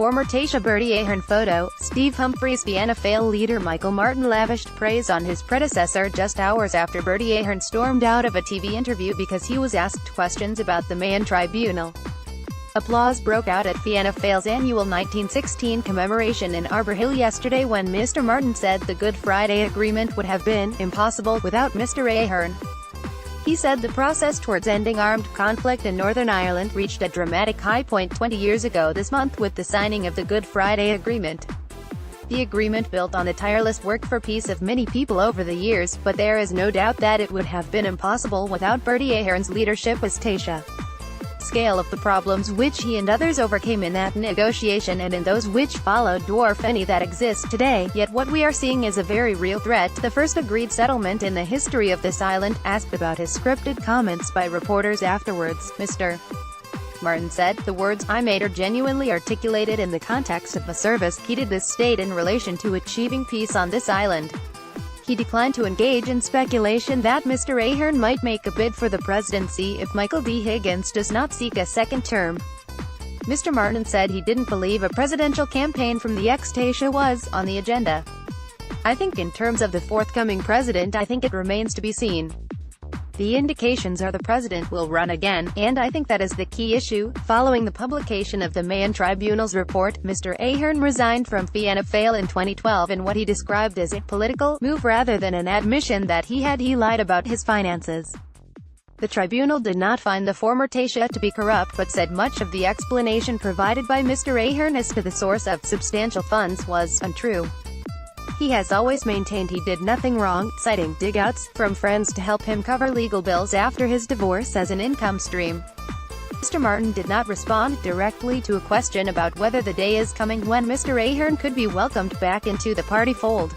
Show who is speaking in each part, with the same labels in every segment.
Speaker 1: former Taoiseach Bertie Ahern Photo, Humphreys Fianna Fáil leader Micheál Martin lavished praise on his predecessor just hours after Bertie Ahern stormed out of a TV interview because he was asked questions about the Mahon Tribunal. Applause broke out at Fianna Fáil's annual 1916 commemoration in Arbour Hill yesterday when Mr Martin said the Good Friday Agreement would have been impossible without Mr Ahern. He said the process towards ending armed conflict in Northern Ireland reached a dramatic high point 20 years ago this month with the signing of the Good Friday Agreement. The agreement built on the tireless work for peace of many people over the years, but there is no doubt that it would have been impossible without Bertie Ahern's leadership as Taoiseach. Scale of the problems which he and others overcame in that negotiation and in those which followed dwarf any that exist today, yet what we are seeing is a very real threat. The first agreed settlement in the history of this island. Asked about his scripted comments by reporters afterwards, Mr. Martin said, "The words I made are genuinely articulated in the context of the service he did this state in relation to achieving peace on this island." He declined to engage in speculation that Mr Ahern might make a bid for the presidency if Michael D. Higgins does not seek a second term. Mr Martin said he didn't believe a presidential campaign from the ex-Taoiseach was on the agenda. "I think in terms of the forthcoming president, I think it remains to be seen. The indications are the president will run again, and I think that is the key issue." Following the publication of the Mahon Tribunal's report, Mr Ahern resigned from Fianna Fáil in 2012 in what he described as a political move rather than an admission that he lied about his finances. The tribunal did not find the former Taoiseach to be corrupt but said much of the explanation provided by Mr Ahern as to the source of substantial funds was untrue. He has always maintained he did nothing wrong, citing dig-outs from friends to help him cover legal bills after his divorce as an income stream. Mr Martin did not respond directly to a question about whether the day is coming when Mr Ahern could be welcomed back into the party fold.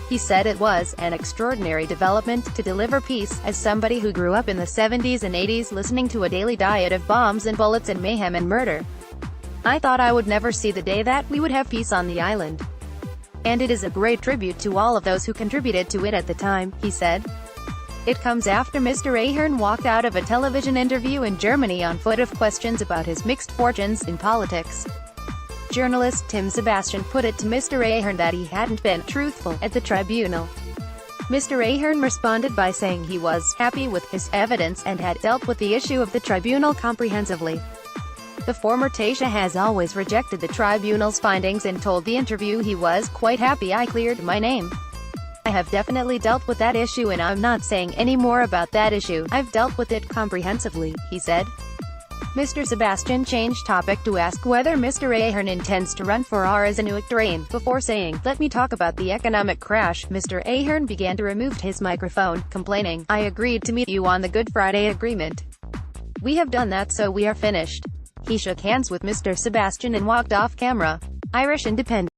Speaker 1: He said it was an extraordinary development to deliver peace, as somebody who grew up in the 70s and 80s listening to a daily diet of bombs and bullets and mayhem and murder. I thought I would never see the day that we would have peace on the island. And it is a great tribute to all of those who contributed to it at the time," he said. It comes after Mr Ahern walked out of a television interview in Germany on foot of questions about his mixed fortunes in politics. Journalist Tim Sebastian put it to Mr Ahern that he hadn't been truthful at the tribunal. Mr Ahern responded by saying he was happy with his evidence and had dealt with the issue of the tribunal comprehensively. The former Taoiseach has always rejected the tribunal's findings and told the interview he was quite happy I cleared my name. "I have definitely dealt with that issue and I'm not saying any more about that issue. I've dealt with it comprehensively," he said. Mr Sebastian changed topic to ask whether Mr Ahern intends to run for as a new reign. Before saying, "Let me talk about the economic crash," Mr Ahern began to remove his microphone, complaining, "I agreed to meet you on the Good Friday Agreement. We have done that, so we are finished." He shook hands with Mr Sebastian and walked off camera. Irish Independent